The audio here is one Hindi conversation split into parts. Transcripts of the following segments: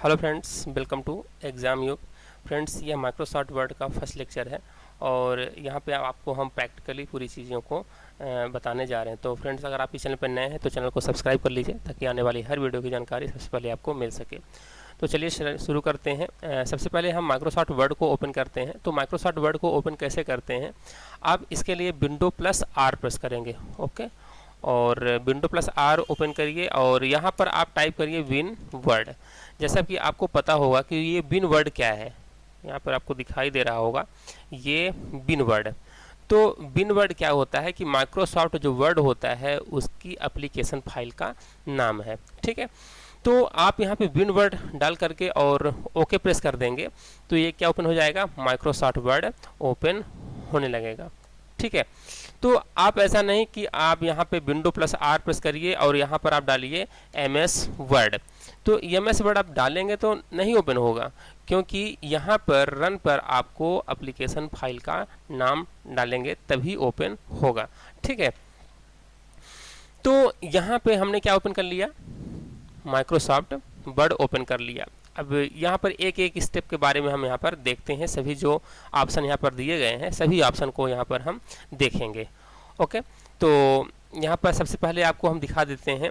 Hello friends, welcome to exam Yug. Friends, ये माइक्रोसॉफ्ट वर्ड का फर्स्ट लेक्चर है और यहाँ पे आपको हम प्रैक्टिकली पूरी चीज़ों को बताने जा रहे हैं। तो फ्रेंड्स, अगर आप इस चैनल पर नए हैं तो चैनल को सब्सक्राइब कर लीजिए ताकि आने वाली हर वीडियो की जानकारी सबसे पहले आपको मिल सके। तो चलिए शुरू करते हैं। सबसे पहले हम माइक्रोसॉफ्ट वर्ड को ओपन करते हैं। तो माइक्रोसॉफ्ट वर्ड को ओपन कैसे करते हैं, आप इसके लिए विंडो प्लस आर प्रेस करेंगे। ओके, और विंडो प्लस आर ओपन करिए और यहाँ पर आप टाइप करिए विन वर्ड। जैसा कि आपको पता होगा कि ये विन वर्ड क्या है, यहाँ पर आपको दिखाई दे रहा होगा ये विन वर्ड। तो विन वर्ड क्या होता है कि माइक्रोसॉफ्ट जो वर्ड होता है उसकी एप्लीकेशन फाइल का नाम है। ठीक है, तो आप यहाँ पे विन वर्ड डाल करके और ओके प्रेस कर देंगे तो ये क्या ओपन हो जाएगा, माइक्रोसॉफ्ट वर्ड ओपन होने लगेगा। ठीक है, तो आप ऐसा नहीं कि आप यहाँ पे विंडो प्लस आर प्रेस करिए और यहाँ पर आप डालिए MS वर्ड। तो MS वर्ड आप डालेंगे तो नहीं ओपन होगा, क्योंकि यहाँ पर रन पर आपको एप्लीकेशन फाइल का नाम डालेंगे तभी ओपन होगा। ठीक है, तो यहाँ पे हमने क्या ओपन कर लिया, माइक्रोसॉफ्ट वर्ड ओपन कर लिया। अब यहाँ पर एक एक स्टेप के बारे में हम यहाँ पर देखते हैं। सभी जो ऑप्शन यहाँ पर दिए गए हैं सभी ऑप्शन को यहाँ पर हम देखेंगे। ओके, तो यहाँ पर सबसे पहले आपको हम दिखा देते हैं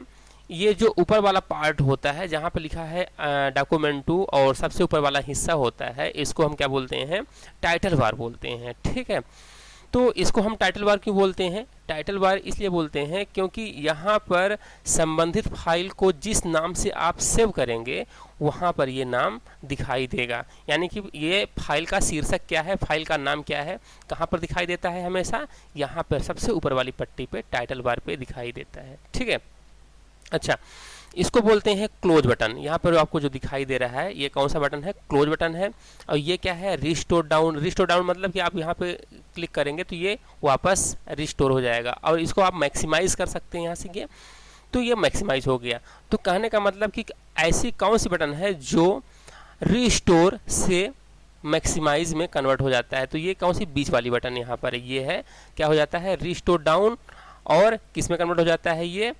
ये जो ऊपर वाला पार्ट होता है जहाँ पर लिखा है डॉक्यूमेंट 2 और सबसे ऊपर वाला हिस्सा होता है, इसको हम क्या बोलते हैं, टाइटल बार बोलते हैं। ठीक है, तो इसको हम टाइटल बार क्यों बोलते हैं, टाइटल बार इसलिए बोलते हैं क्योंकि यहाँ पर संबंधित फाइल को जिस नाम से आप सेव करेंगे वहाँ पर ये नाम दिखाई देगा। यानी कि ये फाइल का शीर्षक क्या है, फाइल का नाम क्या है, कहाँ पर दिखाई देता है, हमेशा यहाँ पर सबसे ऊपर वाली पट्टी पे टाइटल बार पे दिखाई देता है। ठीक है, अच्छा, इसको बोलते हैं क्लोज बटन। यहाँ पर आपको जो दिखाई दे रहा है ये कौन सा बटन है, क्लोज बटन है। और ये क्या है, रिस्टोर डाउन। रिस्टोर डाउन मतलब कि आप यहाँ पे क्लिक करेंगे तो ये वापस रिस्टोर हो जाएगा। और इसको आप मैक्सिमाइज कर सकते हैं यहाँ से, ये तो ये मैक्सिमाइज हो गया। तो कहने का मतलब कि ऐसी कौन सी बटन है जो रिस्टोर से मैक्सिमाइज में कन्वर्ट हो जाता है, तो ये कौन सी बीच वाली बटन यहाँ पर ये है, क्या हो जाता है, रिस्टोर डाउन। और किस में कन्वर्ट हो जाता है, ये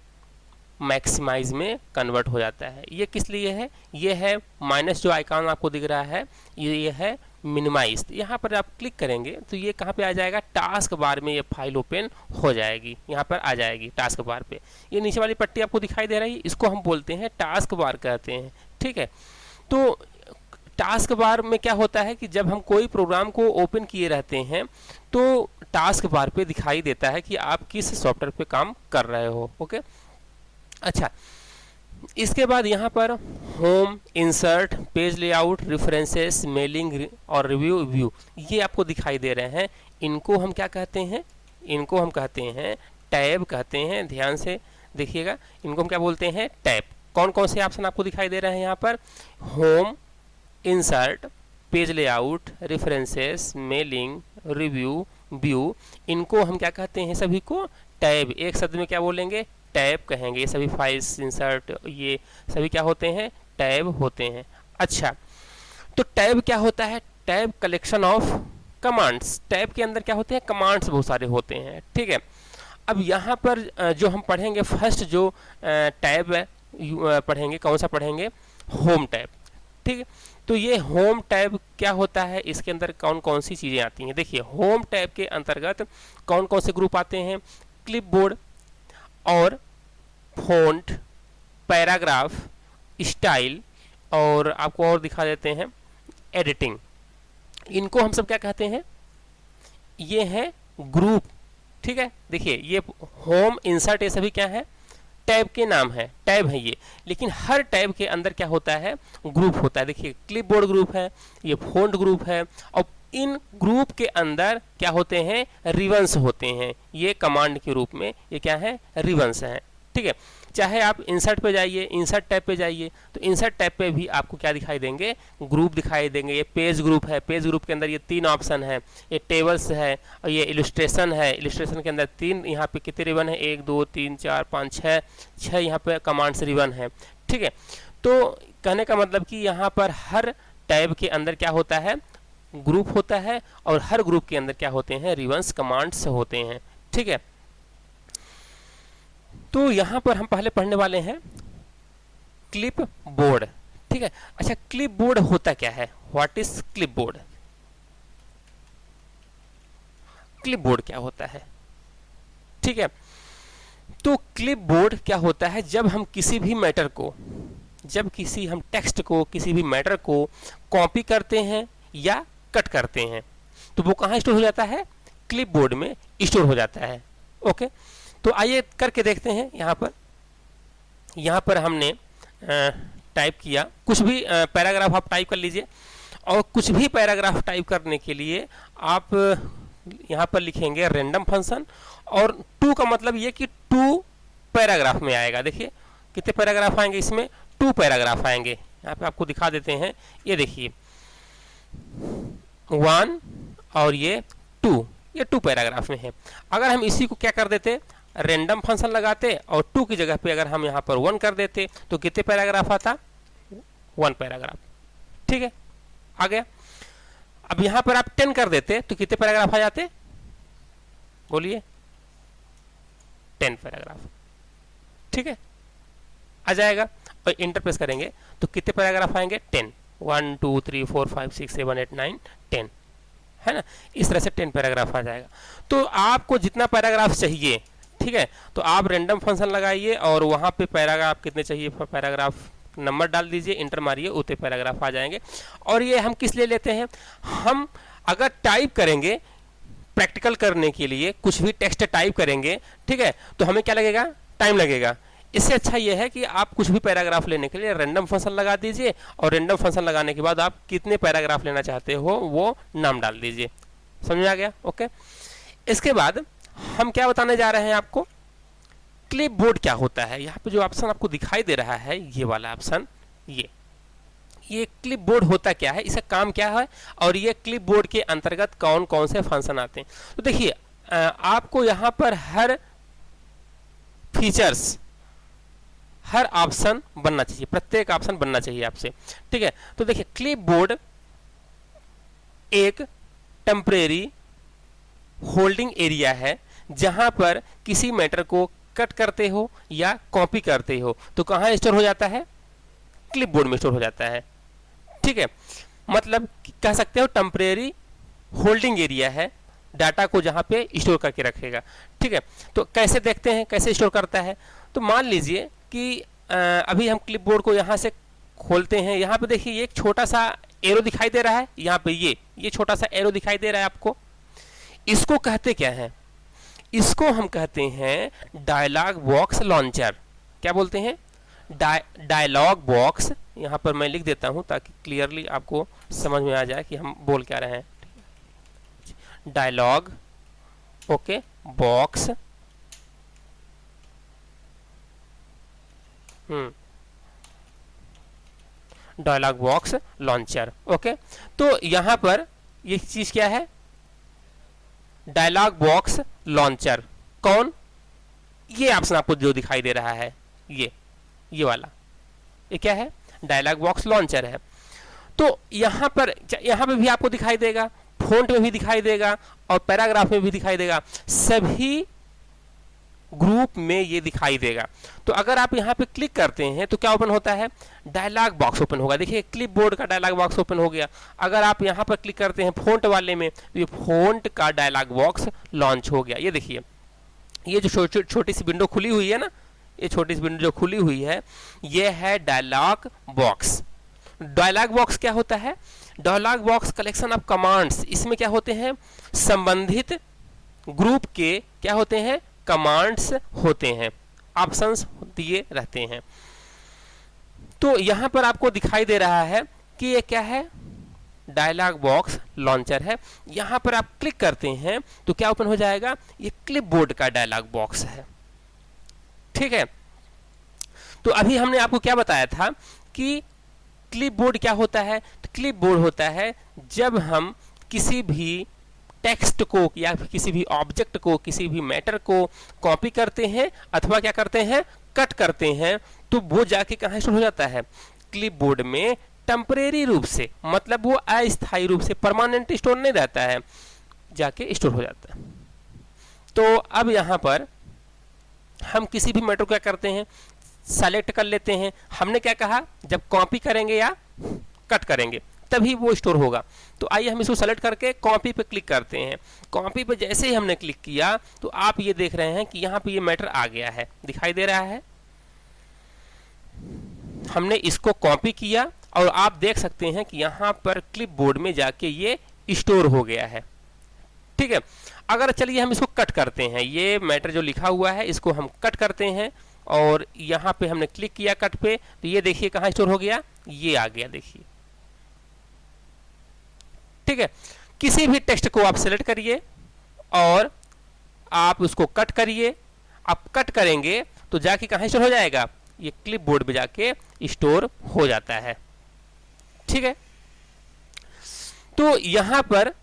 मैक्सिमाइज में कन्वर्ट हो जाता है। ये किस लिए है, ये है माइनस जो आइकॉन आपको दिख रहा है ये है मिनिमाइज। यहाँ पर आप क्लिक करेंगे तो ये कहाँ पे आ जाएगा, टास्क बार में ये फाइल ओपन हो जाएगी, यहाँ पर आ जाएगी टास्क बार पे। ये नीचे वाली पट्टी आपको दिखाई दे रही है, इसको हम बोलते हैं टास्क बार कहते हैं। ठीक है, तो टास्क बार में क्या होता है कि जब हम कोई प्रोग्राम को ओपन किए रहते हैं तो टास्क बार पे दिखाई देता है कि आप किस सॉफ्टवेयर पे काम कर रहे हो। ओके, अच्छा, इसके बाद यहाँ पर home, insert, page layout, references, mailing और रिव्यू व्यू ये आपको दिखाई दे रहे हैं। इनको हम क्या कहते हैं, इनको हम कहते हैं टैब कहते हैं। ध्यान से देखिएगा, इनको हम क्या बोलते हैं, टैब। कौन कौन से ऑप्शन आपको दिखाई दे रहे हैं यहाँ पर, home, insert, page layout, references, mailing, review view, इनको हम क्या कहते हैं, सभी को टैब। एक शब्द में क्या बोलेंगे, टैब कहेंगे। ये सभी फाइल्स, इंसर्ट, ये सभी क्या होते हैं, टैब होते हैं। अच्छा, तो टैब क्या होता है, tab collection of commands. Tab के अंदर क्या होते हैं, कमांड्स बहुत सारे होते हैं। ठीक है, अब यहाँ पर जो हम पढ़ेंगे फर्स्ट जो टैब पढ़ेंगे, कौन सा पढ़ेंगे, होम टैब। ठीक है, तो ये होम टैब क्या होता है, इसके अंदर कौन कौन सी चीज़ें आती हैं। देखिए, होम टैब के अंतर्गत कौन कौन से ग्रुप आते हैं, क्लिपबोर्ड और फ़ॉन्ट, पैराग्राफ, स्टाइल, और आपको और दिखा देते हैं एडिटिंग। इनको हम सब क्या कहते हैं, ये है ग्रुप। ठीक है, देखिए ये होम, इंसर्ट, ये सभी क्या है, टैब के नाम है, टैब है ये। लेकिन हर टैब के अंदर क्या होता है, ग्रुप होता है। देखिए, क्लिपबोर्ड ग्रुप है, ये फ़ॉन्ट ग्रुप है, और इन ग्रुप के अंदर क्या होते हैं, रिबन्स होते हैं। ये कमांड के रूप में ये क्या है, रिबन्स हैं। ठीक है, चाहे आप इंसर्ट पे जाइए, इंसर्ट टैब पे जाइए, तो इंसर्ट टैब पे भी आपको क्या दिखाई देंगे, ग्रुप दिखाई देंगे। ये पेज ग्रुप है, पेज ग्रुप के अंदर ये 3 ऑप्शन है, ये टेबल्स है और ये इलस्ट्रेशन है। इलस्ट्रेशन के अंदर 3, यहाँ पे कितने रिबन है, 1 2 3 4 5 6 यहाँ पे कमांड्स रिबन है। ठीक है, तो कहने का मतलब कि यहाँ पर हर टैब के अंदर क्या होता है, ग्रुप होता है, और हर ग्रुप के अंदर क्या होते हैं, रिबन्स, कमांड्स होते हैं। ठीक है, तो यहाँ पर हम पहले पढ़ने वाले हैं क्लिप बोर्ड। ठीक है। अच्छा, क्लिपबोर्ड होता क्या है? What is clipboard? क्लिपबोर्ड क्या होता है? ठीक है, तो क्लिपबोर्ड क्या होता है, जब हम किसी भी मैटर को, जब किसी हम टेक्स्ट को, किसी भी मैटर को कॉपी करते हैं या कट करते हैं, तो वो कहाँ स्टोर हो जाता है? क्लिपबोर्ड में स्टोर हो जाता है। ओके, तो आइए करके देखते हैं। यहाँ पर हमने टाइप किया कुछ भी पैराग्राफ, आप टाइप कर लीजिए। और कुछ भी पैराग्राफ टाइप करने के लिए आप यहाँ पर लिखेंगे रैंडम फंक्शन, और टू का मतलब ये कि टू पैराग्राफ में आएगा। देखिए कितने पैराग्राफ आएंगे इसमें? 2 पैराग्राफ आएंगे। यहाँ पे आपको दिखा देते हैं, ये देखिए 1 और ये 2, ये 2 पैराग्राफ में है। अगर हम इसी को क्या कर देते, रैंडम फंक्शन लगाते और 2 की जगह पे अगर हम यहाँ पर 1 कर देते तो कितने पैराग्राफ आता? 1 पैराग्राफ। ठीक है, आ गया। अब यहाँ पर आप 10 कर देते तो कितने पैराग्राफ आ जाते? बोलिए, 10 पैराग्राफ। ठीक है, आ जाएगा। और इंटर प्रेस करेंगे तो कितने पैराग्राफ आएंगे? 10। 1 2 3 4 5 6 7 8 9 10, है ना। इस तरह से 10 पैराग्राफ आ जाएगा। तो आपको जितना पैराग्राफ चाहिए, ठीक है, तो आप रैंडम फंक्शन लगाइए और वहाँ पे पैराग्राफ कितने चाहिए, पैराग्राफ नंबर डाल दीजिए, इंटर मारिए, उतने पैराग्राफ आ जाएंगे। और ये हम किस लिए लेते हैं? हम अगर टाइप करेंगे प्रैक्टिकल करने के लिए, कुछ भी टेक्स्ट टाइप करेंगे, ठीक है, तो हमें क्या लगेगा? टाइम लगेगा। इससे अच्छा यह है कि आप कुछ भी पैराग्राफ लेने के लिए रैंडम फंक्शन लगा दीजिए, और रैंडम फंक्शन लगाने के बाद आप कितने पैराग्राफ लेना चाहते हो वो नाम डाल दीजिए। समझ में आ गया? ओके, इसके बाद हम क्या बताने जा रहे हैं आपको? क्लिपबोर्ड क्या होता है। यहाँ पे जो ऑप्शन आपको दिखाई दे रहा है, ये वाला ऑप्शन, ये क्लिपबोर्ड होता क्या है, इसका काम क्या है, और ये क्लिपबोर्ड के अंतर्गत कौन कौन से फंक्शन आते हैं। तो देखिए आपको यहाँ पर हर फीचर्स, हर ऑप्शन बनना चाहिए, प्रत्येक ऑप्शन बनना चाहिए आपसे। ठीक है, तो देखिए क्लिपबोर्ड एक टेम्परेरी होल्डिंग एरिया है जहां पर किसी मैटर को कट करते हो या कॉपी करते हो तो कहां स्टोर हो जाता है? क्लिपबोर्ड में स्टोर हो जाता है। ठीक है, मतलब कह सकते हो टेम्परेरी होल्डिंग एरिया है, डाटा को जहां पे स्टोर करके रखेगा। ठीक है, तो कैसे देखते हैं कैसे स्टोर करता है? तो मान लीजिए कि अभी हम क्लिपबोर्ड को यहाँ से खोलते हैं। यहाँ पे देखिए एक छोटा सा एरो दिखाई दे रहा है, यहाँ पे ये छोटा सा एरो दिखाई दे रहा है आपको। इसको कहते क्या है? इसको हम कहते हैं डायलॉग बॉक्स लॉन्चर। क्या बोलते हैं? Dialog box. यहाँ पर मैं लिख देता हूँ ताकि क्लियरली आपको समझ में आ जाए कि हम बोल क्या रहे हैं। Dialog okay box dialog box launcher. Okay, तो यहां पर ये चीज क्या है? Dialog box launcher. कौन? ये ऑप्शन आपको जो दिखाई दे रहा है, ये वाला, ये क्या है? डायलॉग बॉक्स लॉन्चर है। तो यहां पे भी आपको दिखाई देगा, फॉन्ट में भी दिखाई देगा और पैराग्राफ में भी दिखाई देगा, सभी ग्रुप में ये दिखाई देगा। तो अगर आप यहाँ पे क्लिक करते हैं तो क्या ओपन होता है? डायलॉग बॉक्स ओपन होगा। देखिए क्लिपबोर्ड का डायलॉग बॉक्स ओपन हो गया। अगर आप यहाँ पर क्लिक करते हैं फॉन्ट वाले में तो ये फॉन्ट का डायलॉग बॉक्स लॉन्च हो गया। ये देखिए, ये जो छोटी सी विंडो खुली हुई है ना, ये छोटी सी विंडो जो खुली हुई है, ये है डायलॉग बॉक्स। डायलॉग बॉक्स क्या होता है? Dialog box collection of commands. इसमें क्या होते हैं? संबंधित ग्रुप के क्या होते हैं? कमांड्स होते हैं, ऑप्शंस दिए रहते हैं। तो यहां पर आपको दिखाई दे रहा है कि ये क्या है? डायलॉग बॉक्स लॉन्चर है। यहां पर आप क्लिक करते हैं तो क्या ओपन हो जाएगा? ये क्लिपबोर्ड का डायलॉग बॉक्स है। ठीक है, तो अभी हमने आपको क्या बताया था कि क्लिपबोर्ड क्या होता है? तो क्लिपबोर्ड होता है जब हम किसी भी टेक्स्ट को या किसी भी ऑब्जेक्ट को, किसी भी मैटर को कॉपी करते हैं अथवा क्या करते हैं? कट करते हैं, तो वो जाके कहाँ स्टोर हो जाता है? क्लिपबोर्ड में टेम्परेरी रूप से, मतलब वो अस्थायी रूप से, परमानेंट स्टोर नहीं रहता है, जाके स्टोर हो जाता है। तो अब यहाँ पर हम किसी भी मैटर को क्या करते हैं? सेलेक्ट कर लेते हैं। हमने क्या कहा, जब कॉपी करेंगे या कट करेंगे तभी वो स्टोर होगा। तो आइए हम इसको सेलेक्ट करके कॉपी पे क्लिक करते हैं। कॉपी पे जैसे ही हमने क्लिक किया तो आप ये देख रहे हैं कि यहाँ पे ये मैटर आ गया है, दिखाई दे रहा है। हमने इसको कॉपी किया और आप देख सकते हैं कि यहाँ पर क्लिपबोर्ड में जाके ये स्टोर हो गया है। ठीक है, अगर चलिए हम इसको कट करते हैं, ये मैटर जो लिखा हुआ है इसको हम कट करते हैं और यहाँ पे हमने क्लिक किया कट पे, तो ये देखिए कहाँ स्टोर हो गया, ये आ गया, देखिए। ठीक है, किसी भी टेक्स्ट को आप सेलेक्ट करिए और आप उसको कट करिए। आप कट करेंगे तो जाके कहाँ स्टोर हो जाएगा, ये क्लिपबोर्ड में जाके स्टोर हो जाता है। ठीक है, तो यहां पर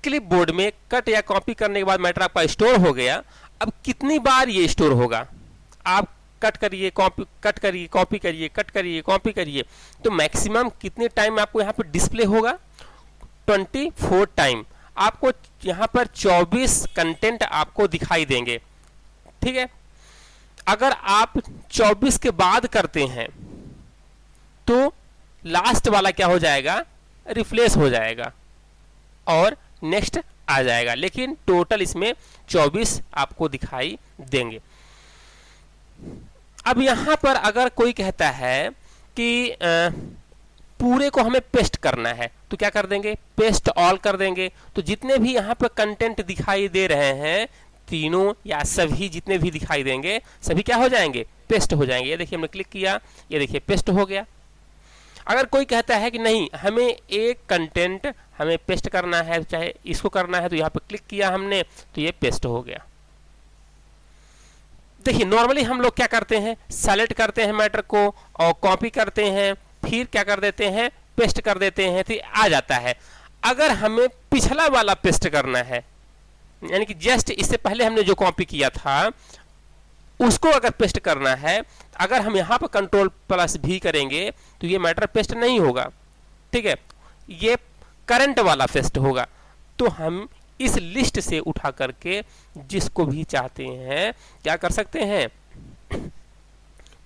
क्लिपबोर्ड में कट या कॉपी करने के बाद मैटर आपका स्टोर हो गया। अब कितनी बार ये स्टोर होगा, आप कट करिए, कॉपी, कट करिए, कॉपी करिए, कट करिए, कॉपी करिए, तो मैक्सिमम कितने टाइम आपको यहाँ पर डिस्प्ले होगा, 24 टाइम। आपको यहाँ पर 24 कंटेंट आपको दिखाई देंगे। ठीक है, अगर आप 24 के बाद करते हैं तो लास्ट वाला क्या हो जाएगा, रिफ्लेश हो जाएगा और नेक्स्ट आ जाएगा, लेकिन टोटल इसमें 24 आपको दिखाई देंगे। अब यहां पर अगर कोई कहता है कि पूरे को हमें पेस्ट करना है तो क्या कर देंगे, पेस्ट ऑल कर देंगे। तो जितने भी यहां पर कंटेंट दिखाई दे रहे हैं, तीनों या सभी जितने भी दिखाई देंगे, सभी क्या हो जाएंगे, पेस्ट हो जाएंगे। ये देखिए हमने क्लिक किया, ये देखिए पेस्ट हो गया। अगर कोई कहता है कि नहीं हमें एक कंटेंट हमें पेस्ट करना है, चाहे इसको करना है, तो यहाँ पे क्लिक किया हमने तो ये पेस्ट हो गया। देखिए नॉर्मली हम लोग क्या करते हैं, सेलेक्ट करते हैं मैटर को और कॉपी करते हैं, फिर क्या कर देते हैं, पेस्ट कर देते हैं, तो आ जाता है। अगर हमें पिछला वाला पेस्ट करना है, यानी कि जस्ट इससे पहले हमने जो कॉपी किया था उसको अगर पेस्ट करना है, अगर हम यहाँ पर Ctrl+V करेंगे तो ये मैटर पेस्ट नहीं होगा। ठीक है, ये करंट वाला पेस्ट होगा। तो हम इस लिस्ट से उठा करके जिसको भी चाहते हैं क्या कर सकते हैं,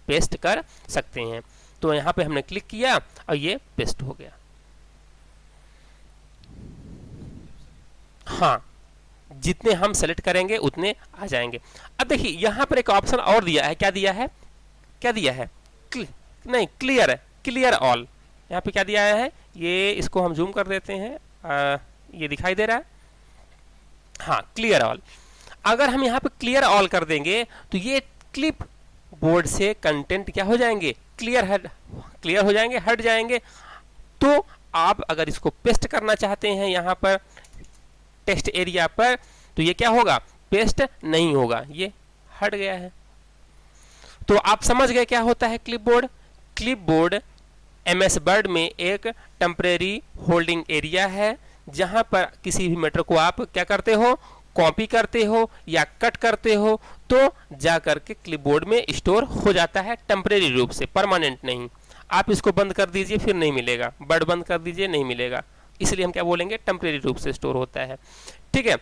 पेस्ट कर सकते हैं। तो यहाँ पे हमने क्लिक किया और ये पेस्ट हो गया। हाँ, जितने हम सेलेक्ट करेंगे उतने आ जाएंगे। अब देखिए यहाँ पर एक ऑप्शन और दिया है, क्या दिया है, क्या दिया है, नहीं क्लियर, क्लियर ऑल। यहाँ पे क्या दिया है, ये इसको हम जूम कर देते हैं, ये दिखाई दे रहा है, हाँ क्लियर ऑल। अगर हम यहाँ पे क्लियर ऑल कर देंगे तो ये क्लिप बोर्ड से कंटेंट क्या हो जाएंगे, क्लियर हो जाएंगे, हट जाएंगे। तो आप अगर इसको पेस्ट करना चाहते हैं यहाँ पर टेक्स्ट एरिया पर, तो ये क्या होगा, पेस्ट नहीं होगा, ये हट गया है। तो आप समझ गए क्या होता है क्लिपबोर्ड। क्लिपबोर्ड MS वर्ड में एक टेम्परेरी होल्डिंग एरिया है, जहां पर किसी भी मैटर को आप क्या करते हो, कॉपी करते हो या कट करते हो तो जा करके क्लिपबोर्ड में स्टोर हो जाता है टेम्परेरी रूप से, परमानेंट नहीं। आप इसको बंद कर दीजिए फिर नहीं मिलेगा, वर्ड बंद कर दीजिए नहीं मिलेगा, इसलिए हम क्या बोलेंगे, टेम्परेरी रूप से स्टोर होता है। ठीक है,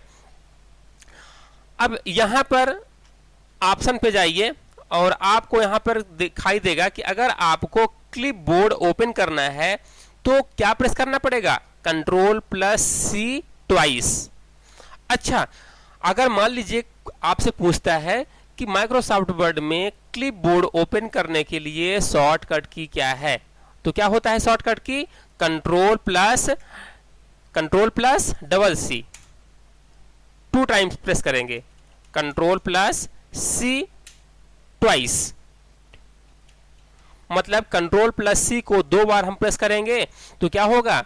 अब यहां पर ऑप्शन पे जाइए और आपको यहां पर दिखाई देगा कि अगर आपको क्लिपबोर्ड ओपन करना है तो क्या प्रेस करना पड़ेगा, Ctrl+C ट्वाइस। अच्छा, अगर मान लीजिए आपसे पूछता है कि माइक्रोसॉफ्ट वर्ड में क्लिपबोर्ड ओपन करने के लिए शॉर्टकट की क्या है, तो क्या होता है शॉर्टकट की, Ctrl+C 2 टाइम्स प्रेस करेंगे, Ctrl+C ट्वाइस, मतलब Ctrl+C को 2 बार हम प्रेस करेंगे तो क्या होगा,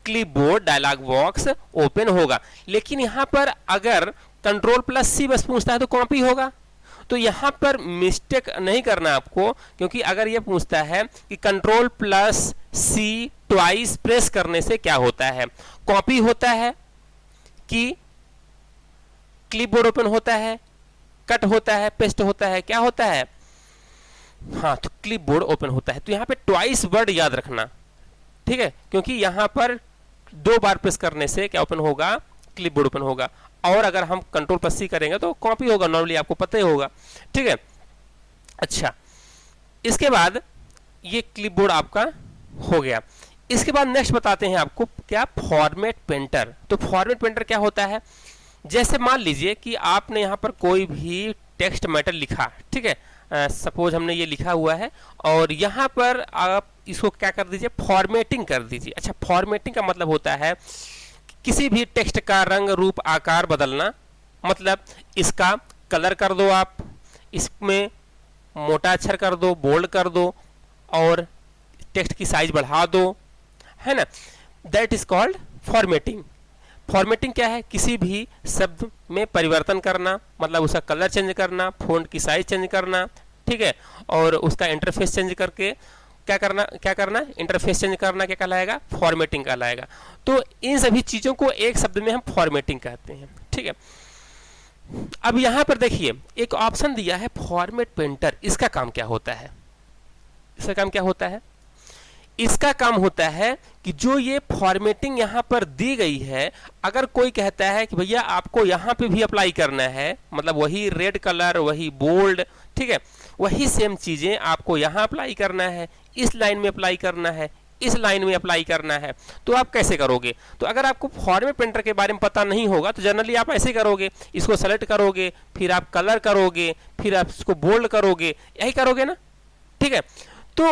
क्लिपबोर्ड डायलॉग बॉक्स ओपन होगा। लेकिन यहां पर अगर Ctrl+C बस पूछता है तो कॉपी होगा। तो यहां पर मिस्टेक नहीं करना आपको, क्योंकि अगर यह पूछता है कि Ctrl+C ट्वाइस प्रेस करने से क्या होता है, कॉपी होता है कि क्लिपबोर्ड ओपन होता है, कट होता है, पेस्ट होता है, क्या होता है, हाँ तो क्लिपबोर्ड ओपन होता है। तो यहाँ पे ट्वाइस वर्ड याद रखना, ठीक है, क्योंकि यहाँ पर 2 बार प्रेस करने से क्या ओपन होगा, क्लिपबोर्ड ओपन होगा। और अगर हम Ctrl+C करेंगे तो कॉपी होगा, नॉर्मली आपको पता ही होगा। ठीक है, अच्छा, इसके बाद ये क्लिपबोर्ड आपका हो गया। इसके बाद नेक्स्ट बताते हैं आपको क्या, फॉर्मेट पेंटर। तो फॉर्मेट पेंटर क्या होता है, जैसे मान लीजिए कि आपने यहाँ पर कोई भी टेक्स्ट मैटर लिखा, ठीक है, सपोज हमने ये लिखा हुआ है और यहाँ पर आप इसको क्या कर दीजिए, फॉर्मेटिंग कर दीजिए। अच्छा, फॉर्मेटिंग का मतलब होता है किसी भी टेक्स्ट का रंग रूप आकार बदलना, मतलब इसका कलर कर दो आप, इसमें मोटा अक्षर कर दो, बोल्ड कर दो और टेक्स्ट की साइज बढ़ा दो, है ना, that is called formatting. Formatting क्या है, किसी भी शब्द में परिवर्तन करना, मतलब उसका कलर चेंज करना, फ़ॉन्ट की साइज चेंज करना, ठीक है, और उसका इंटरफेस चेंज करके क्या करना इंटरफेस चेंज करना, क्या कहलाएगा, फॉर्मेटिंग कहलाएगा। तो इन सभी चीज़ों को एक शब्द में हम फॉर्मेटिंग कहते हैं, ठीक है। अब यहाँ पर देखिए एक ऑप्शन दिया है फॉर्मेट पेंटर, इसका काम क्या होता है, इसका काम क्या होता है, इसका काम होता है कि जो ये फॉर्मेटिंग यहाँ पर दी गई है, अगर कोई कहता है कि भैया आपको यहाँ पे भी अप्लाई करना है, मतलब वही रेड कलर, वही बोल्ड, ठीक है, वही सेम चीज़ें आपको यहाँ अप्लाई करना है, इस लाइन में अप्लाई करना है, इस लाइन में अप्लाई करना है, तो आप कैसे करोगे। तो अगर आपको फॉर्मेट पेंटर के बारे में पता नहीं होगा तो जनरली आप ऐसे करोगे, इसको सेलेक्ट करोगे, फिर आप कलर करोगे, फिर आप इसको बोल्ड करोगे, यही करोगे ना, ठीक है। तो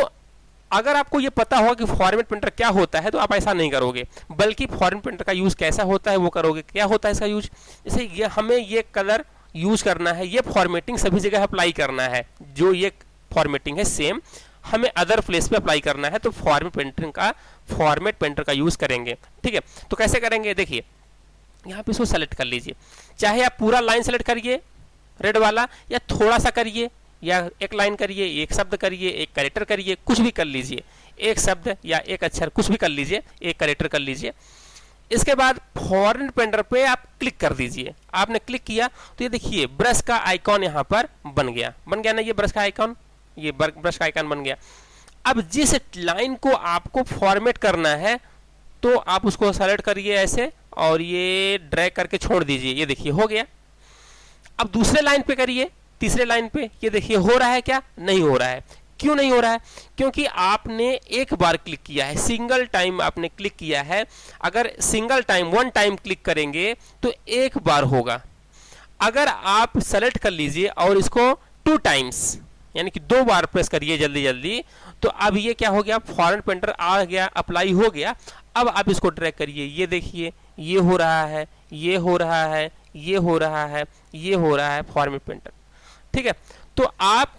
अगर आपको ये पता होगा कि फॉर्मेट पेंटर क्या होता है तो आप ऐसा नहीं करोगे, बल्कि फॉर्मेट पेंटर का यूज़ कैसा होता है वो करोगे। क्या होता है इसका यूज, जैसे ये हमें ये कलर यूज करना है, ये फॉर्मेटिंग सभी जगह अप्लाई करना है, जो ये फॉर्मेटिंग है सेम हमें अदर प्लेस पे अप्लाई करना है, तो फॉर्मेट पेंटर का यूज़ करेंगे, ठीक है। तो कैसे करेंगे, देखिए यहाँ पे इसको सेलेक्ट कर लीजिए, चाहे आप पूरा लाइन सेलेक्ट करिए रेड वाला, या थोड़ा सा करिए, या एक लाइन करिए, एक शब्द करिए, एक कैरेक्टर करिए, कुछ भी कर लीजिए, एक शब्द या एक अक्षर कुछ भी कर लीजिए, एक कैरेक्टर कर लीजिए। इसके बाद फॉर्मेट पेंटर पे आप क्लिक कर दीजिए। आपने क्लिक किया तो ये देखिए ब्रश का आइकॉन यहाँ पर बन गया ना, ये ब्रश का आइकॉन, ये ब्रश का आइकॉन बन गया। अब जिस लाइन को आपको फॉर्मेट करना है तो आप उसको सेलेक्ट करिए ऐसे और ये ड्रैग करके छोड़ दीजिए, ये देखिए हो गया। अब दूसरे लाइन पे करिए, तीसरे लाइन पे, ये देखिए हो रहा है क्या, नहीं हो रहा है। क्यों नहीं हो रहा है, क्योंकि आपने एक बार क्लिक किया है, सिंगल टाइम आपने क्लिक किया है। अगर single time, one time click करेंगे तो एक बार होगा। अगर आप सेलेक्ट कर लीजिए और इसको 2 टाइम्स यानी कि 2 बार प्रेस करिए जल्दी जल्दी, तो अब ये क्या हो गया, फॉर्मेट पेंटर आ गया, अप्लाई हो गया। अब आप इसको ड्रैग करिए, ये देखिए ये हो रहा है, ये हो रहा है, ये हो रहा है, ये हो रहा है फॉर्मेट पेंटर, ठीक है। तो आप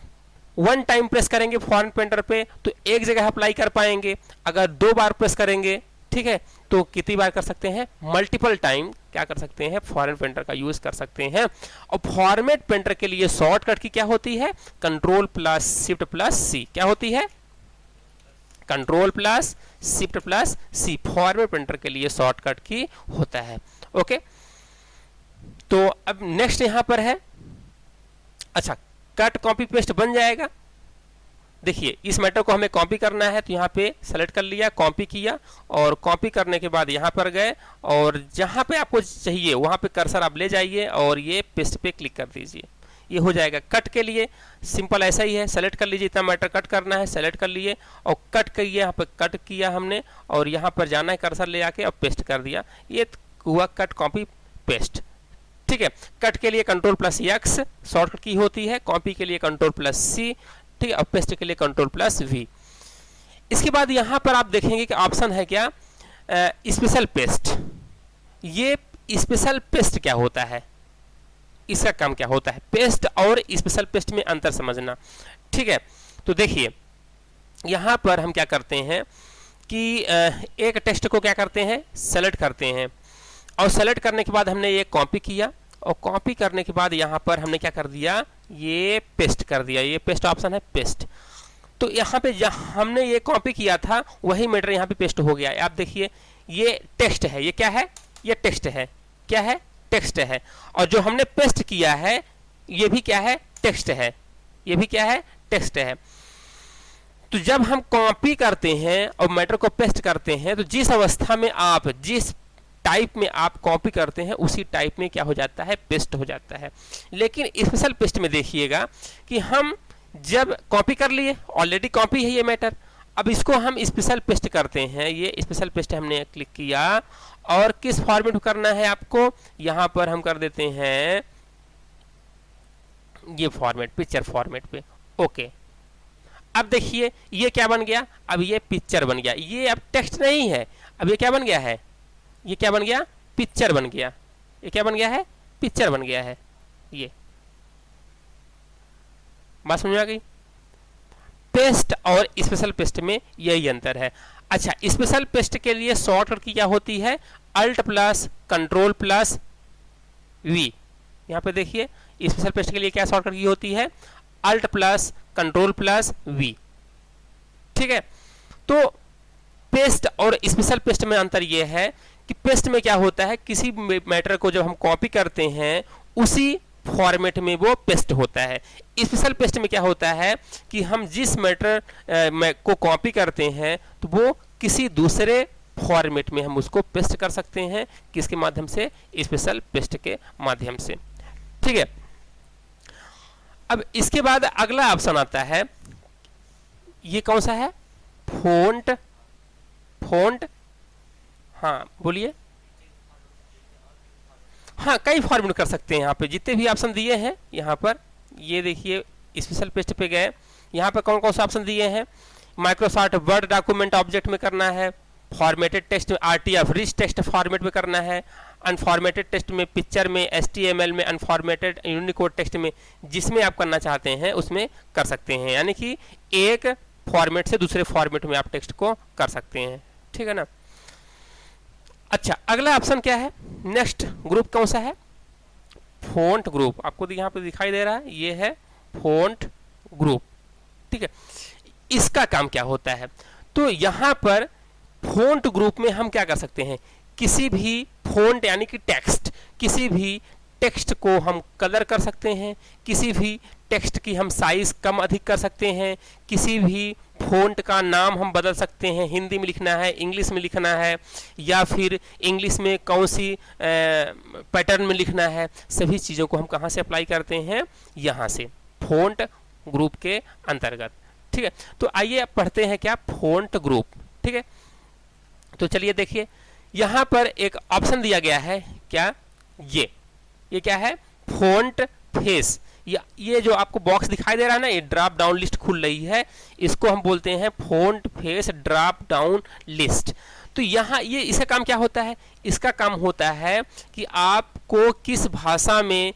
1 टाइम प्रेस करेंगे फॉर्मेट पेंटर पे तो एक जगह अप्लाई कर पाएंगे। अगर 2 बार प्रेस करेंगे, ठीक है, तो कितनी बार कर सकते हैं, मल्टीपल टाइम क्या कर सकते हैं, फॉर्मेट पेंटर का यूज कर सकते हैं। और फॉर्मेट पेंटर के लिए शॉर्टकट की क्या होती है, कंट्रोल प्लस शिफ्ट प्लस सी, क्या होती है, कंट्रोल प्लस शिफ्ट प्लस सी, फॉर्मेट पेंटर के लिए शॉर्टकट की होता है। ओके, तो अब नेक्स्ट यहां पर है, अच्छा कट कॉपी पेस्ट बन जाएगा। देखिए इस मैटर को हमें कॉपी करना है तो यहाँ पे सेलेक्ट कर लिया, कॉपी किया, और कॉपी करने के बाद यहाँ पर गए और जहाँ पे आपको चाहिए वहाँ पे कर्सर आप ले जाइए और ये पेस्ट पे क्लिक कर दीजिए, ये हो जाएगा। कट के लिए सिंपल ऐसा ही है, सेलेक्ट कर लीजिए, इतना मैटर कट करना है, सेलेक्ट कर लिए और कट करिए, यहाँ पे कट किया हमने और यहाँ पर जाना है कर्सर ले आके और पेस्ट कर दिया, ये हुआ कट कॉपी पेस्ट, ठीक है। कट के लिए कंट्रोल प्लस एक्स शॉर्टकट की होती है, कॉपी के लिए कंट्रोल प्लस सी, ठीक है, और पेस्ट के लिए कंट्रोल प्लस वी। इसके बाद यहाँ पर आप देखेंगे कि ऑप्शन है क्या, स्पेशल पेस्ट। ये स्पेशल पेस्ट क्या होता है, इसका काम क्या होता है, पेस्ट और स्पेशल पेस्ट में अंतर समझना, ठीक है। तो देखिए यहाँ पर हम क्या करते हैं कि एक टेक्स्ट को क्या करते हैं, सेलेक्ट करते हैं और सेलेक्ट करने के बाद हमने ये कॉपी किया और कॉपी करने के बाद यहाँ पर हमने क्या कर दिया, ये पेस्ट कर दिया, ये पेस्ट ऑप्शन है पेस्ट। तो यहाँ पे जहाँ हमने ये कॉपी किया था वही मैटर यहाँ पे पेस्ट हो गया। आप देखिए ये टेक्स्ट है, ये क्या है, ये टेक्स्ट है, क्या है, टेक्स्ट है, और जो हमने पेस्ट किया है ये भी क्या है, टेक्स्ट है, ये भी क्या है, टेक्स्ट है। तो जब हम कॉपी करते हैं और मैटर को पेस्ट करते हैं तो जिस अवस्था में आप, जिस टाइप में आप कॉपी करते हैं उसी टाइप में क्या हो जाता है, पेस्ट हो जाता है। लेकिन स्पेशल पेस्ट में देखिएगा कि हम जब कॉपी कर लिए, ऑलरेडी कॉपी है ये मैटर, अब इसको हम स्पेशल पेस्ट करते हैं। ये स्पेशल पेस्ट हमने क्लिक किया और किस फॉर्मेट में करना है आपको, यहां पर हम कर देते हैं ये फॉर्मेट, पिक्चर फॉर्मेट पे। ओके, अब देखिए ये क्या बन गया, अब ये पिक्चर बन गया, ये अब टेक्स्ट नहीं है, अब ये क्या बन गया है, ये क्या बन गया, पिक्चर बन गया। ये क्या बन गया है, पिक्चर बन गया है। ये बात समझ में आ गई। पेस्ट और स्पेशल पेस्ट में यही अंतर है। अच्छा, स्पेशल पेस्ट के लिए शॉर्टकट की क्या होती है, alt plus control plus V. यहाँ पे देखिए स्पेशल पेस्ट के लिए क्या शॉर्टकट की होती है, alt plus control plus V. ठीक है, तो पेस्ट और स्पेशल पेस्ट में अंतर यह है कि पेस्ट में क्या होता है, किसी मैटर को जब हम कॉपी करते हैं उसी फॉर्मेट में वो पेस्ट होता है। स्पेशल पेस्ट में क्या होता है कि हम जिस मैटर को कॉपी करते हैं तो वो किसी दूसरे फॉर्मेट में हम उसको पेस्ट कर सकते हैं, किसके माध्यम से, स्पेशल पेस्ट के माध्यम से। ठीक है, अब इसके बाद अगला ऑप्शन आता है, ये कौन सा है, फॉन्ट। फॉन्ट, हाँ बोलिए। हाँ, कई फॉर्मेट कर सकते हैं। यहाँ पे जितने भी ऑप्शन दिए हैं, यहाँ पर ये देखिए स्पेशल पेस्ट पे गए, यहाँ पे कौन कौन सा ऑप्शन दिए हैं, माइक्रोसॉफ्ट वर्ड डॉक्यूमेंट ऑब्जेक्ट में करना है, फॉर्मेटेड टेक्स्ट में आरटीएफ रिच टेक्स्ट फॉर्मेट में करना है, अनफॉर्मेटेड टेक्स्ट में, पिक्चर में, एचटीएमएल में, अनफॉर्मेटेड यूनिकोड टेक्स्ट में, जिसमें आप करना चाहते हैं उसमें कर सकते हैं। यानी कि एक फॉर्मेट से दूसरे फॉर्मेट में आप टेक्स्ट को कर सकते हैं। ठीक है ना। अच्छा, अगला ऑप्शन क्या है, नेक्स्ट ग्रुप कौन सा है, फॉन्ट ग्रुप। आपको यहाँ पे दिखाई दे रहा है, ये है फॉन्ट ग्रुप। ठीक है, इसका काम क्या होता है, तो यहाँ पर फॉन्ट ग्रुप में हम क्या कर सकते हैं, किसी भी फॉन्ट यानी कि टेक्स्ट, किसी भी टेक्स्ट को हम कलर कर सकते हैं, किसी भी टेक्स्ट की हम साइज कम अधिक कर सकते हैं, किसी भी फॉन्ट का नाम हम बदल सकते हैं, हिंदी में लिखना है, इंग्लिश में लिखना है, या फिर इंग्लिश में कौन सी पैटर्न में लिखना है, सभी चीज़ों को हम कहाँ से अप्लाई करते हैं, यहाँ से, फॉन्ट ग्रुप के अंतर्गत। ठीक है, तो आइए अब पढ़ते हैं क्या, फॉन्ट ग्रुप। ठीक है, तो चलिए देखिए, यहाँ पर एक ऑप्शन दिया गया है, क्या, ये क्या है, फॉन्ट फेस। ये जो आपको बॉक्स दिखाई दे रहा है ना, ये ड्रॉप डाउन लिस्ट खुल रही है, इसको हम बोलते हैं font face drop down list. तो यहाँ ये इसका काम क्या होता है, इसका काम होता है कि आपको किस भाषा में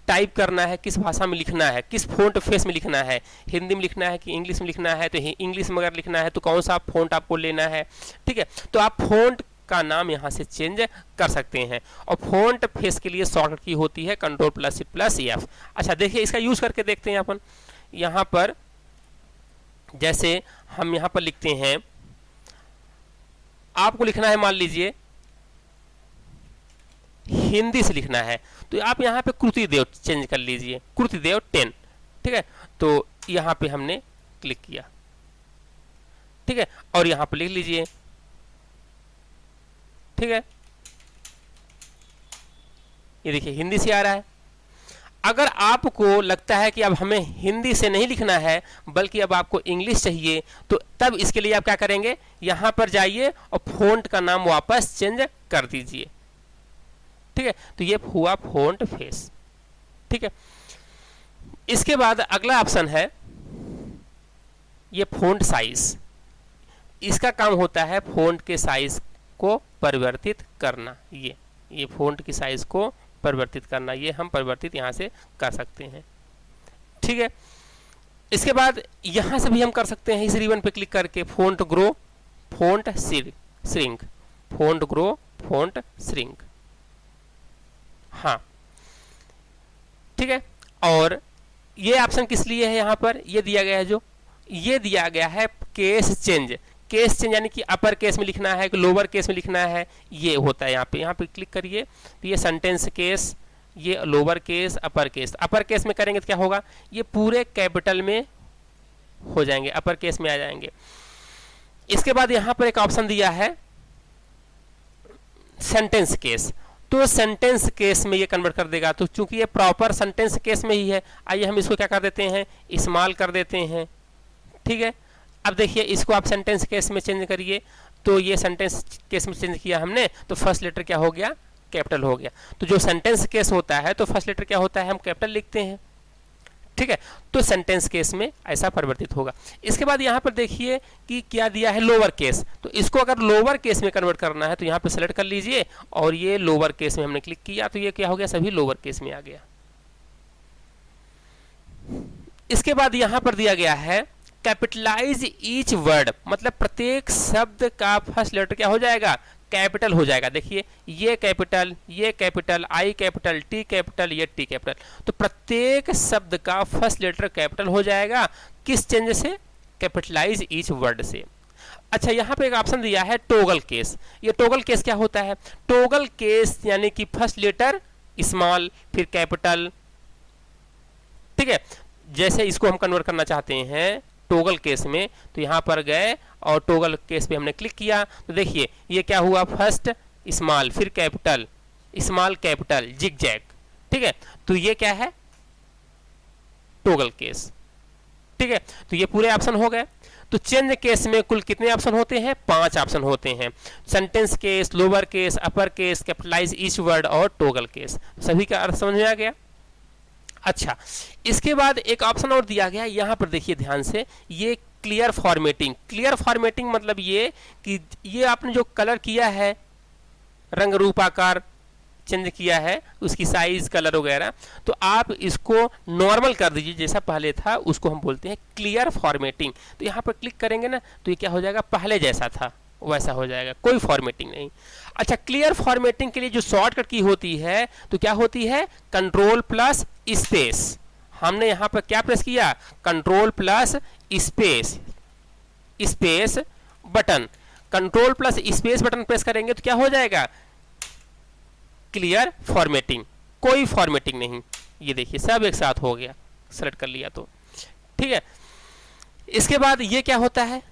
टाइप करना है, किस भाषा में लिखना है, किस फॉन्ट फेस में लिखना है, हिंदी में लिखना है कि इंग्लिश में लिखना है, तो इंग्लिश में अगर लिखना है तो कौन सा फॉन्ट आपको लेना है। ठीक है, तो आप फॉन्ट का नाम यहाँ से चेंज कर सकते हैं, और फॉन्ट फेस के लिए शॉर्टकट की होती है कंट्रोल प्लस प्लस एफ। अच्छा देखिए, इसका यूज करके देखते हैं अपन। यहाँ पर जैसे हम यहाँ पर लिखते हैं, आपको लिखना है, मान लीजिए हिंदी से लिखना है, तो आप यहाँ पे कृतिदेव चेंज कर लीजिए, कृतिदेव 10। ठीक है, तो यहाँ पे हमने क्लिक किया, ठीक है, और यहाँ पे लिख लीजिए। ठीक है, ये देखिए हिंदी से आ रहा है। अगर आपको लगता है कि अब हमें हिंदी से नहीं लिखना है बल्कि अब आपको इंग्लिश चाहिए, तो तब इसके लिए आप क्या करेंगे, यहाँ पर जाइए और फॉन्ट का नाम वापस चेंज कर दीजिए। ठीक है, तो ये हुआ फॉन्ट फेस। ठीक है, इसके बाद अगला ऑप्शन है ये फॉन्ट साइज। इसका काम होता है फॉन्ट के साइज को परिवर्तित करना। ये फॉन्ट की साइज को परिवर्तित करना, ये हम परिवर्तित यहाँ से कर सकते हैं। ठीक है, इसके बाद यहाँ से भी हम कर सकते हैं, इस रिबन पे क्लिक करके, font grow, font shrink, font grow, font shrink. हाँ, ठीक है, और ये ऑप्शन किस लिए है, यहाँ पर ये दिया गया है, जो ये दिया गया है केस चेंज। केस चेंज यानी कि अपर केस में लिखना है कि लोअर केस में लिखना है, ये होता है। यहाँ पे क्लिक करिए तो ये सेंटेंस केस, ये lower case, upper case. Upper case में करेंगे तो क्या होगा, ये पूरे कैपिटल में हो जाएंगे, अपर केस में आ जाएंगे। इसके बाद यहाँ पर एक ऑप्शन दिया है सेंटेंस केस, तो सेंटेंस केस में ये कन्वर्ट कर देगा। तो चूंकि ये प्रॉपर सेंटेंस केस में ही है, आइए हम इसको क्या कर देते हैं, स्मॉल कर देते हैं। ठीक है, अब देखिए इसको आप सेंटेंस केस में चेंज करिए। तो ये सेंटेंस केस में चेंज किया हमने, तो फर्स्ट लेटर क्या हो गया, कैपिटल हो गया। तो जो सेंटेंस केस होता है तो फर्स्ट लेटर क्या होता है, हम कैपिटल लिखते हैं। ठीक है, तो सेंटेंस केस में ऐसा परिवर्तित होगा। इसके बाद यहाँ पर देखिए कि क्या दिया है, लोअर केस। तो इसको अगर लोअर केस में कन्वर्ट करना है तो यहाँ पे सेलेक्ट कर लीजिए, और ये लोअर केस में हमने क्लिक किया तो ये क्या हो गया, सभी लोअर केस में आ गया। इसके बाद यहाँ पर दिया गया है कैपिटलाइज ईच वर्ड, मतलब प्रत्येक शब्द का फर्स्ट लेटर क्या हो जाएगा, कैपिटल हो जाएगा। देखिए ये कैपिटल, ये कैपिटल, आई कैपिटल, टी कैपिटल, ये टी कैपिटल। तो प्रत्येक शब्द का फर्स्ट लेटर कैपिटल हो जाएगा। किस चेंज से, कैपिटलाइज ईच वर्ड से। अच्छा, यहाँ पे एक ऑप्शन दिया है टोगल केस। ये टोगल केस क्या होता है, टोगल केस यानी कि फर्स्ट लेटर स्मॉल फिर कैपिटल। ठीक है, जैसे इसको हम कन्वर्ट करना चाहते हैं टोगल केस में, तो यहाँ पर गए और टोगल केस पे हमने क्लिक किया। तो देखिए ये क्या हुआ, फर्स्ट स्मॉल फिर कैपिटल, स्मॉल कैपिटल, जिगजैग। ठीक है, तो ये क्या है, टोगल केस। ठीक है, तो ये पूरे ऑप्शन हो गए। तो चेंज केस में कुल कितने ऑप्शन होते हैं, 5 ऑप्शन होते हैं। Sentence case, lower case, upper case, capitalise each word और टोगल केस। सभी का अर्थ समझ में आ गया। अच्छा, इसके बाद एक ऑप्शन और दिया गया, यहाँ पर देखिए ध्यान से, ये क्लियर फॉर्मेटिंग। क्लियर फॉर्मेटिंग मतलब ये कि ये आपने जो कलर किया है, रंग रूप आकार चेंज किया है, उसकी साइज कलर वगैरह, तो आप इसको नॉर्मल कर दीजिए जैसा पहले था, उसको हम बोलते हैं क्लियर फॉर्मेटिंग। तो यहाँ पर क्लिक करेंगे ना तो ये क्या हो जाएगा, पहले जैसा था वैसा हो जाएगा, कोई फॉर्मेटिंग नहीं। अच्छा, क्लियर फॉर्मेटिंग के लिए जो शॉर्टकट की होती है तो क्या होती है, कंट्रोल प्लस स्पेस। हमने यहाँ पर क्या प्रेस किया, control plus space, space button. Control plus space button press करेंगे तो क्या हो जाएगा, क्लियर फॉर्मेटिंग, कोई फॉर्मेटिंग नहीं। ये देखिए सब एक साथ हो गया, सेलेक्ट कर लिया तो। ठीक है, इसके बाद ये क्या होता है,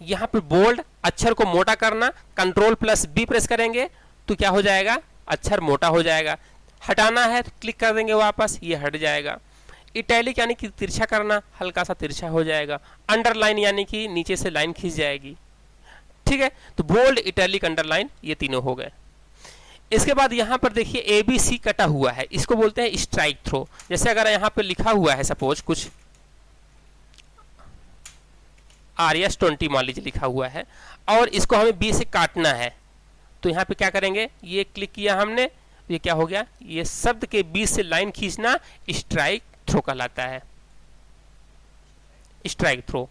यहाँ पर बोल्ड अक्षर को मोटा करना, कंट्रोल प्लस बी प्रेस करेंगे तो क्या हो जाएगा, अक्षर मोटा हो जाएगा। हटाना है तो क्लिक कर देंगे वापस, ये हट जाएगा। इटैलिक यानी कि तिरछा करना, हल्का सा तिरछा हो जाएगा। अंडरलाइन यानी कि नीचे से लाइन खींच जाएगी। ठीक है, तो बोल्ड, इटैलिक, अंडरलाइन ये तीनों हो गए। इसके बाद यहाँ पर देखिए ABC कटा हुआ है, इसको बोलते हैं स्ट्राइक थ्रो। जैसे अगर यहाँ पर लिखा हुआ है सपोज कुछ RS20 मान लीजिए लिखा हुआ है, और इसको हमें B से काटना है, तो यहाँ पे क्या करेंगे, ये क्लिक किया हमने, ये क्या हो गया, ये शब्द के बीच से लाइन खींचना स्ट्राइक थ्रो कहलाता है, स्ट्राइक थ्रो।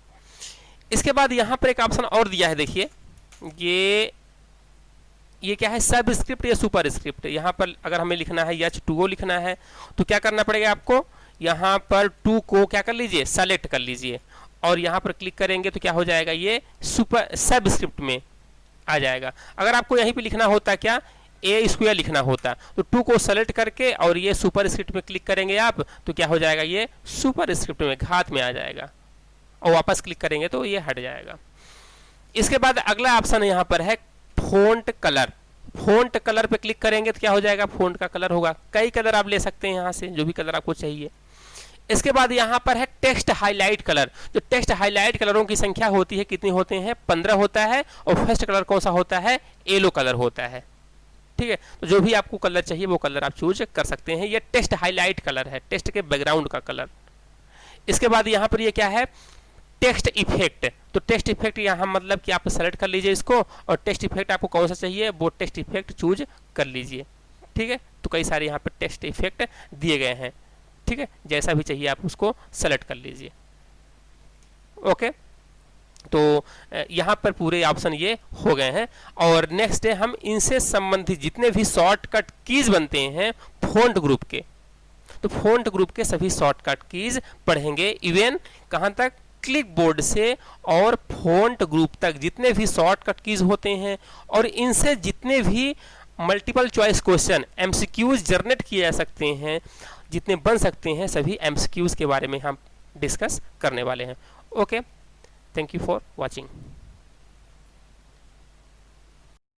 इसके बाद यहाँ पर एक ऑप्शन और दिया है, देखिए ये क्या है, सब स्क्रिप्ट या सुपर स्क्रिप्ट। यहाँ पर अगर हमें लिखना है H2O लिखना है तो क्या करना पड़ेगा आपको, यहाँ पर 2 को क्या कर लीजिए, सेलेक्ट कर लीजिए, और यहाँ पर क्लिक करेंगे तो क्या हो जाएगा, ये सुपर सब स्क्रिप्ट में आ जाएगा। अगर आपको यहीं पे लिखना होता क्या, A² लिखना होता, तो 2 को सेलेक्ट करके और ये सुपर स्क्रिप्ट में क्लिक करेंगे आप तो क्या हो जाएगा, ये सुपर स्क्रिप्ट में घात में आ जाएगा, और वापस क्लिक करेंगे तो ये हट जाएगा। इसके बाद अगला ऑप्शन यहाँ पर है फ़ॉन्ट कलर। फ़ॉन्ट कलर पे क्लिक करेंगे तो क्या हो जाएगा, फ़ॉन्ट का कलर होगा। कई कलर आप ले सकते हैं यहाँ से, जो भी कलर आपको चाहिए। इसके बाद यहाँ पर है टेक्स्ट हाईलाइट कलर। जो टेक्स्ट हाईलाइट कलरों की संख्या होती है, कितनी होते हैं, 15 होता है, और फर्स्ट कलर कौन सा होता है, येलो कलर होता है। ठीक है, तो जो भी आपको कलर चाहिए वो कलर आप चूज कर सकते हैं। ये टेक्स्ट हाईलाइट कलर है, टेक्स्ट के बैकग्राउंड का कलर। इसके बाद यहाँ पर ये क्या है, टेक्स्ट इफेक्ट। तो टेक्स्ट इफेक्ट यहाँ मतलब कि आप सेलेक्ट कर लीजिए इसको, और टेक्स्ट इफेक्ट आपको कौन सा चाहिए वो टेक्स्ट इफेक्ट चूज कर लीजिए। ठीक है, तो कई सारे यहाँ पर टेक्स्ट इफेक्ट दिए गए हैं। ठीक है, जैसा भी चाहिए आप उसको सेलेक्ट कर लीजिए। ओके, तो यहाँ पर पूरे ऑप्शन ये हो गए हैं। और नेक्स्ट है, हम इनसे संबंधित जितने भी शॉर्टकट कीज बनते हैं फ़ॉन्ट ग्रुप के, तो फ़ॉन्ट ग्रुप के सभी शॉर्टकट कीज पढ़ेंगे। इवन कहाँ तक, क्लिक बोर्ड से और फ़ॉन्ट ग्रुप तक जितने भी शॉर्टकट कीज होते हैं, और इनसे जितने भी multiple choice question MCQs generate किए जा सकते हैं, जितने बन सकते हैं, सभी MCQs के बारे में हम डिस्कस करने वाले हैं। Okay, thank you for watching.